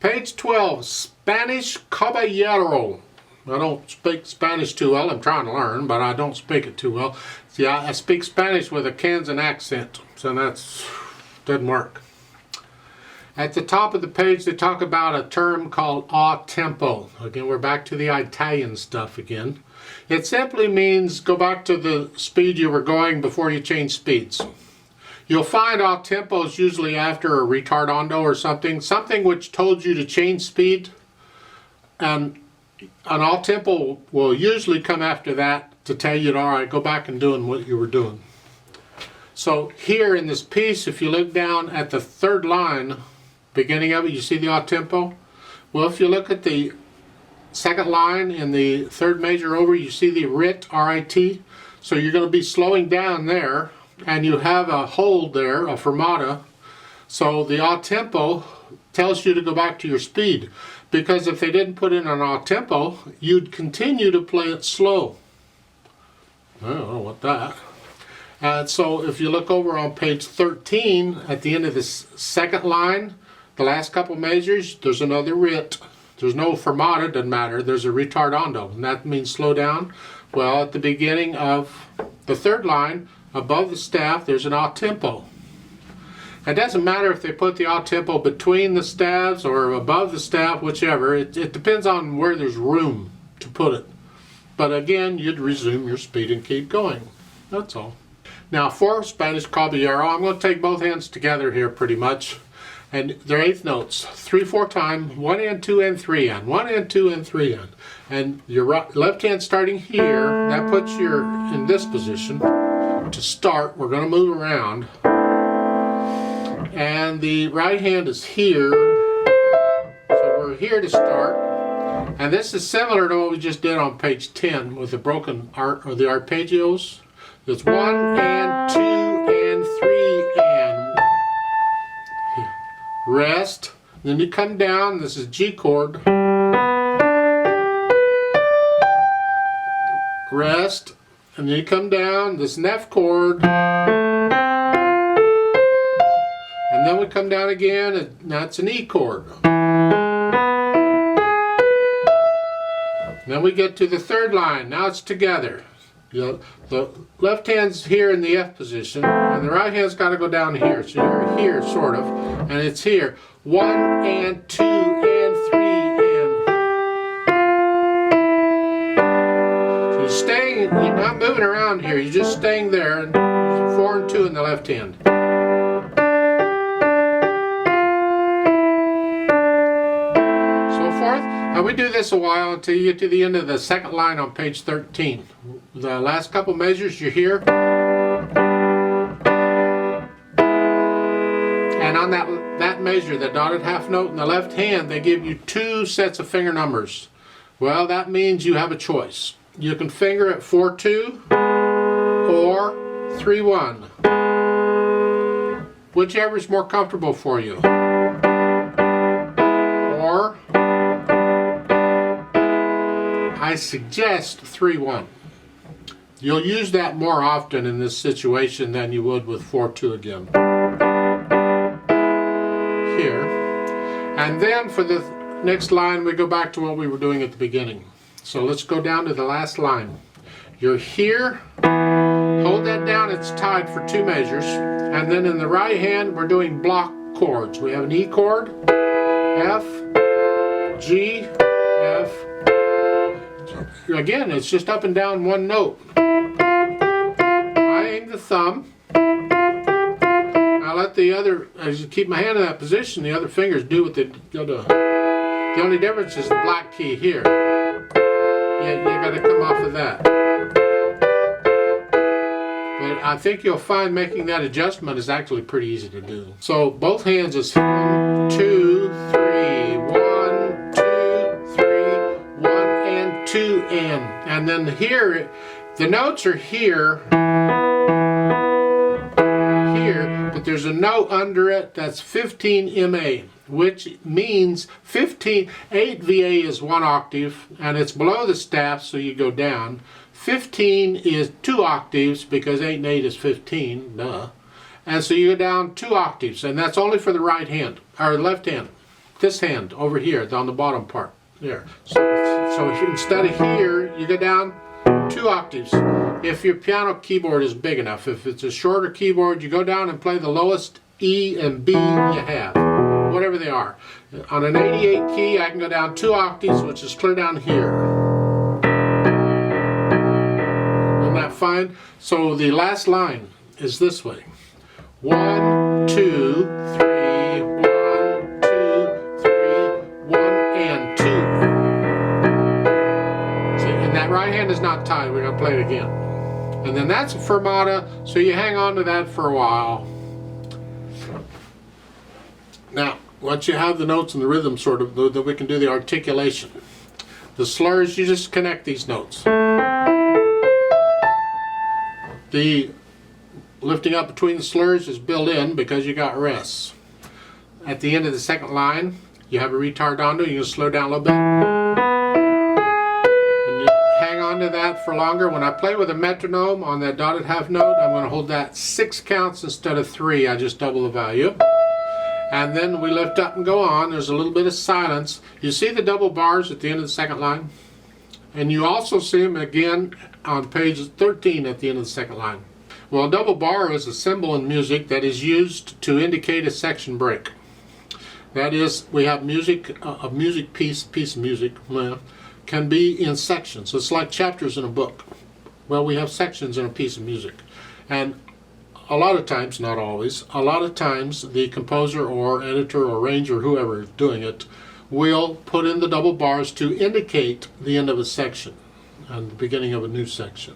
Page 12, Spanish Caballero. I don't speak Spanish too well. I'm trying to learn, but I don't speak it too well. See, I speak Spanish with a Kansan accent, so doesn't work. At the top of the page, they talk about a term called a tempo. Again, we're back to the Italian stuff again. It simply means go back to the speed you were going before you change speeds. You'll find a tempo is usually after a retardando or something which told you to change speed. And an a tempo will usually come after that to tell you, all right, go back and doing what you were doing. So here in this piece, if you look down at the third line, beginning of it, you see the a tempo? Well, if you look at the second line in the third measure over, you see the rit, R-I-T. So you're going to be slowing down there, and you have a hold there, a fermata. So the a tempo tells you to go back to your speed, because if they didn't put in an a tempo, you'd continue to play it slow. I don't know what that. And so if you look over on page 13, at the end of this second line, the last couple measures, there's another rit. There's no fermata, doesn't matter. There's a retardando, and that means slow down. Well, at the beginning of the third line, above the staff, there's an a tempo. It doesn't matter if they put the a tempo between the staves or above the staff, whichever. It depends on where there's room to put it. But again, you'd resume your speed and keep going. That's all. Now for Spanish Caballero, I'm going to take both hands together here pretty much. And they're eighth notes, 3/4 time, 1 and 2 and 3 and 1 and 2 and 3 and. And your left hand starting here, that puts you in this position. To start, we're going to move around. And the right hand is here. So we're here to start. And this is similar to what we just did on page 10 with the broken art or the arpeggios. It's 1 and 2 and 3 and. Rest, then you come down, this is G chord, rest, and then you come down, this is an F chord, and then we come down again, and that's an E chord. Then we get to the third line, now it's together. The left hand's here in the F position, and the right hand's got to go down here. So you're here, sort of, and it's here. 1 and 2 and 3 and. So you're staying, you're not moving around here, you're just staying there, and 4 and 2 in the left hand. So forth. And we do this a while until you get to the end of the second line on page 13. The last couple measures you're here. And on that measure, the dotted half note in the left hand, they give you 2 sets of finger numbers. Well, that means you have a choice. You can finger it 4-2 or 3-1. Whichever is more comfortable for you. Or I suggest 3-1. You'll use that more often in this situation than you would with 4-2 again. Here. And then for the next line, we go back to what we were doing at the beginning. So let's go down to the last line. You're here. Hold that down. It's tied for 2 measures. And then in the right hand, we're doing block chords. We have an E chord, F, G, F. Again, it's just up and down one note. I aim the thumb. I let the other, as you keep my hand in that position, the other fingers do what they go to. The only difference is the black key here. You got to come off of that. But I think you'll find making that adjustment is actually pretty easy to do. So both hands is 1, 2, 3, 1, 2, 3, 1 and 2 and then here the notes are here, but there's a note under it that's 15 MA, which means 8 VA is 1 octave, and it's below the staff, so you go down. 15 is 2 octaves, because 8 and 8 is 15, duh. And so you go down 2 octaves, and that's only for the right hand, or left hand. this hand over here on the bottom part. There. So instead of here, you go down 2 octaves. If your piano keyboard is big enough, if it's a shorter keyboard, you go down and play the lowest E and B you have, whatever they are. On an 88 key, I can go down 2 octaves, which is clear down here. Isn't that fine? So the last line is this way. 1, 2, 3, 1, 2, 3, 1, and 2. See, and that right hand is not tied. We're going to play it again. And then that's a fermata, so you hang on to that for a while. Now, once you have the notes and the rhythm sort of, then we can do the articulation. The slurs, you just connect these notes. The lifting up between the slurs is built in because you got rests. At the end of the second line, you have a retardando. You can slow down a little bit. And you hang on to that for longer. When I play with a metronome on that dotted half note, I'm going to hold that 6 counts instead of 3. I just double the value. And then we lift up and go on. There's a little bit of silence. You see the double bars at the end of the second line? And you also see them again on page 13 at the end of the second line. Well, a double bar is a symbol in music that is used to indicate a section break. That is, we have music, a music piece of music can be in sections. It's like chapters in a book. Well, we have sections in a piece of music. And a lot of times, not always, a lot of times the composer or editor or arranger, whoever is doing it, will put in the double bars to indicate the end of a section and the beginning of a new section.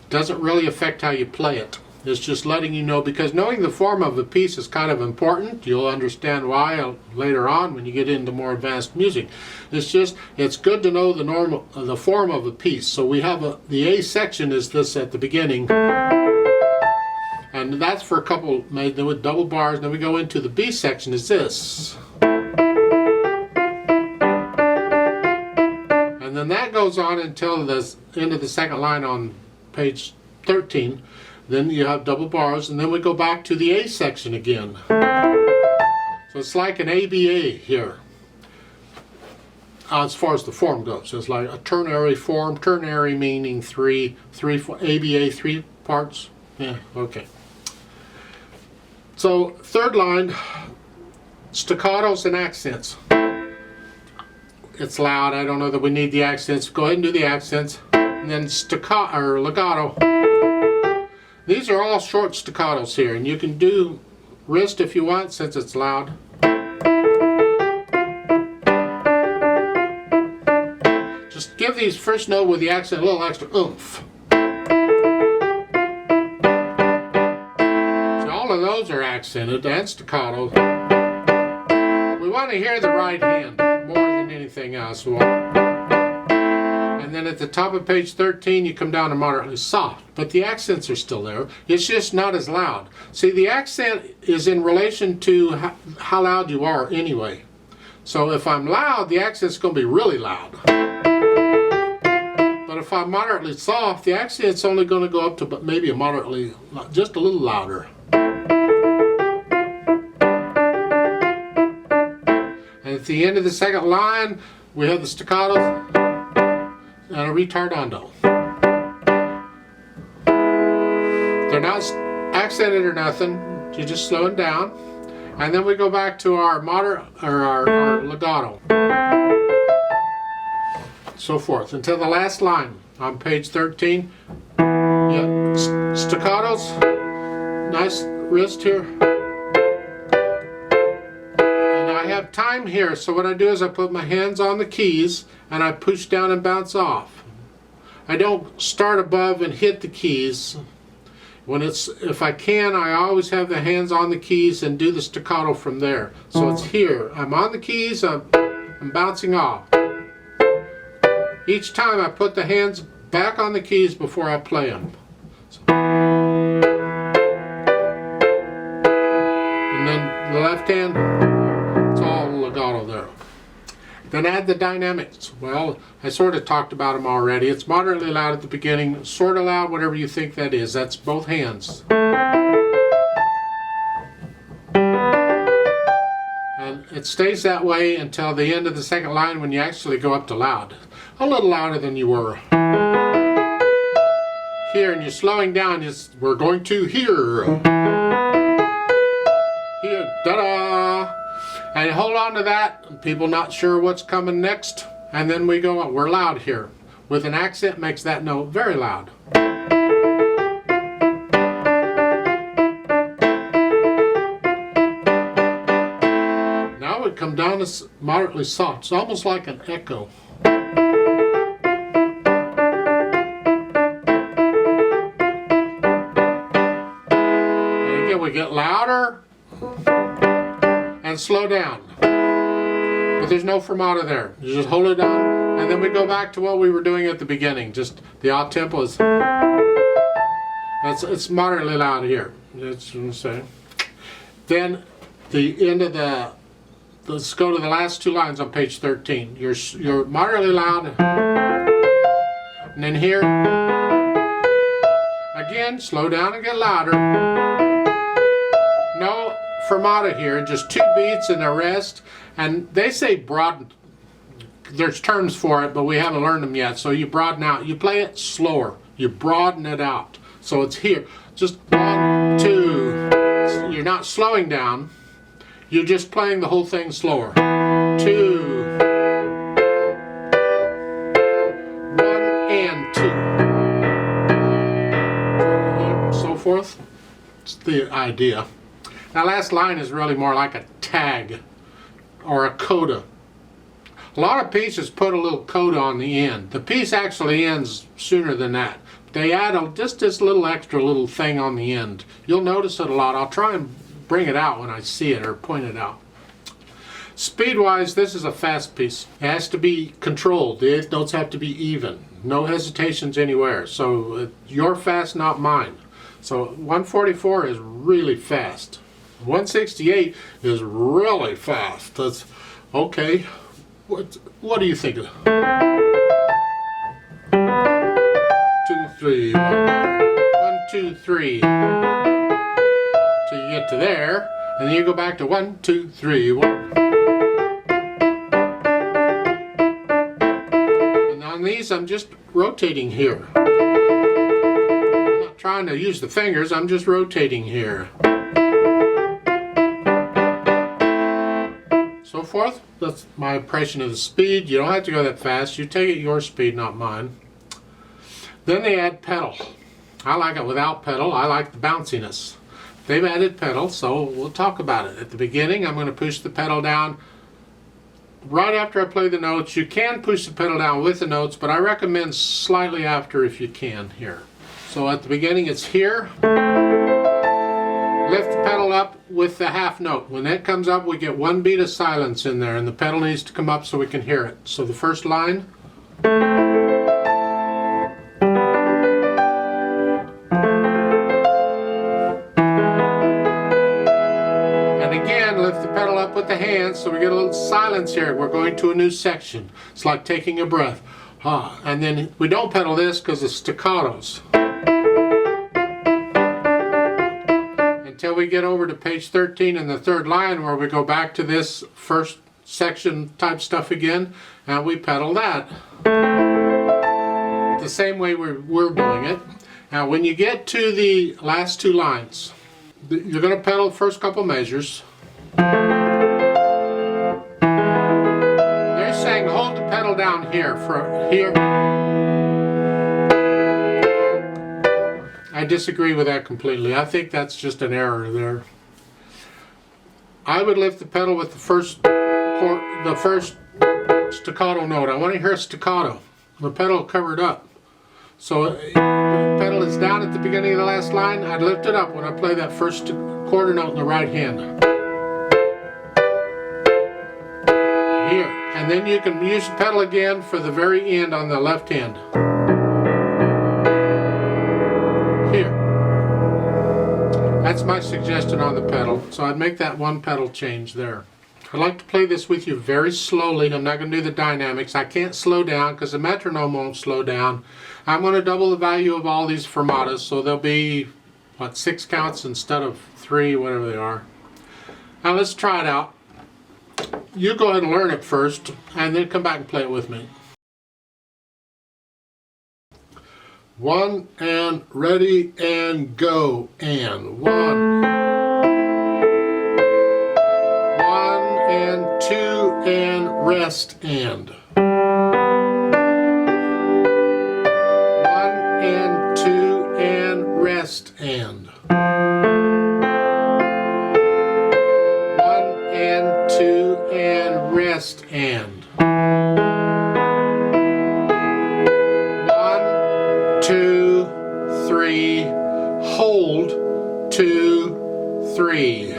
It doesn't really affect how you play it. It's just letting you know, because knowing the form of a piece is kind of important. You'll understand why later on when you get into more advanced music. It's good to know the form of a piece. So we have the A section is this at the beginning. And that's for a couple made with double bars. Then we go into the B section is this. And then that goes on until the end of the second line on page 13. Then you have double bars, and then we go back to the A section again. So it's like an ABA here. As far as the form goes, it's like a ternary form. Ternary meaning three, ABA, 3 parts. Yeah, okay. So third line, staccatos and accents. It's loud. I don't know that we need the accents. Go ahead and do the accents. And then staccato or legato. These are all short staccatos here, and you can do wrist if you want since it's loud. Just give these first note with the accent a little extra oomph. Those are accented and staccato. We want to hear the right hand more than anything else. And then at the top of page 13 you come down to moderately soft, but the accents are still there. It's just not as loud. See, the accent is in relation to how loud you are anyway. So if I'm loud, the accent's going to be really loud. But if I'm moderately soft, the accent's only going to go up to maybe a moderately, just a little louder. At the end of the second line, we have the staccato and a retardando. They're not accented or nothing. You're just slowing down. And then we go back to our our legato. So forth until the last line on page 13. Yeah, staccatos. Nice wrist here. I have time here, so what I do is I put my hands on the keys and I push down and bounce off. I don't start above and hit the keys. If I can, I always have the hands on the keys and do the staccato from there. So it's here. I'm on the keys, I'm bouncing off. Each time I put the hands back on the keys before I play them. And then the left hand, legato there. Then add the dynamics. Well, I sort of talked about them already. It's moderately loud at the beginning, sort of loud, whatever you think that is. That's both hands. it stays that way until the end of the second line when you actually go up to loud. A little louder than you were here, and you're slowing down. We're going to here. Here, ta-da! And hold on to that. People not sure what's coming next. And then we go on. We're loud here. With an accent makes that note very loud. Now we come down to moderately soft. It's almost like an echo. And again, we get louder and slow down. But there's no fermata there. You just hold it down, and then we go back to what we were doing at the beginning. Just the odd tempo is, it's moderately loud here. That's what I'm saying. Then the end of let's go to the last two lines on page 13. You're moderately loud, and then here, again, slow down and get louder. No fermata here, just two beats and the rest. And they say broaden. There's terms for it, but we haven't learned them yet. So you broaden out. You play it slower. You broaden it out. So it's here. Just 1, 2. You're not slowing down. You're just playing the whole thing slower. 2. 1 and 2. So forth. It's the idea. That last line is really more like a tag or a coda. A lot of pieces put a little coda on the end. The piece actually ends sooner than that. They add just this little extra little thing on the end. You'll notice it a lot. I'll try and bring it out when I see it or point it out. Speed-wise, this is a fast piece. It has to be controlled. The eighth notes have to be even. No hesitations anywhere. So your fast, not mine. So 144 is really fast. 168 is really fast. That's okay. What do you think of it? 2, 3. 1, 2, 3. So you get to there, and then you go back to 1, 2, 3. 1. And on these, I'm just rotating here. I'm not trying to use the fingers. I'm just rotating here. So forth. That's my impression of the speed. You don't have to go that fast. You take it your speed, not mine. Then they add pedal. I like it without pedal. I like the bounciness. They've added pedal, so we'll talk about it. At the beginning, I'm going to push the pedal down right after I play the notes. You can push the pedal down with the notes, but I recommend slightly after if you can here. So at the beginning, it's here. Lift the pedal up with the half note. When that comes up, we get one beat of silence in there, and the pedal needs to come up so we can hear it. So the first line. And again, lift the pedal up with the hands so we get a little silence here. We're going to a new section. It's like taking a breath. And then we don't pedal this because it's staccatos. Until we get over to page 13 in the third line where we go back to this first section type stuff again, and we pedal that the same way we're doing it. Now when you get to the last two lines, you're going to pedal the first couple measures. They're saying hold the pedal down here for here. I disagree with that completely. I think that's just an error there. I would lift the pedal with the first staccato note. I want to hear a staccato. The pedal covered up. So the pedal is down at the beginning of the last line. I'd lift it up when I play that first quarter note in the right hand. Here. And then you can use the pedal again for the very end on the left hand. Here. That's my suggestion on the pedal. So I'd make that one pedal change there. I'd like to play this with you very slowly. I'm not going to do the dynamics. I can't slow down because the metronome won't slow down. I'm going to double the value of all these fermatas, so there'll be, 6 counts instead of 3, whatever they are. Now let's try it out. you go ahead and learn it first, and then come back and play it with me. 1 and ready and go and 1. 1 and 2 and rest and 1 and 2 and rest and 1 and 2 and rest and 1, 2, 3, hold 2, 3.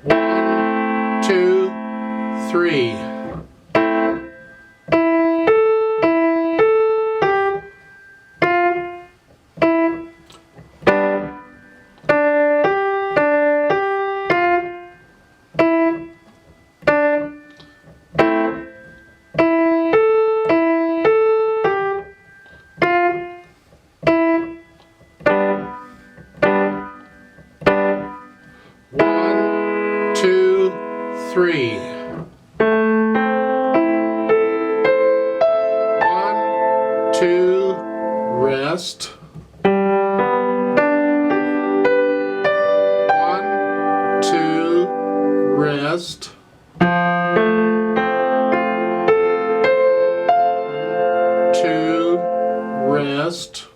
1, 2, 3. 1, 2, 3. 1, 2, rest. 1, 2, rest. 2, rest.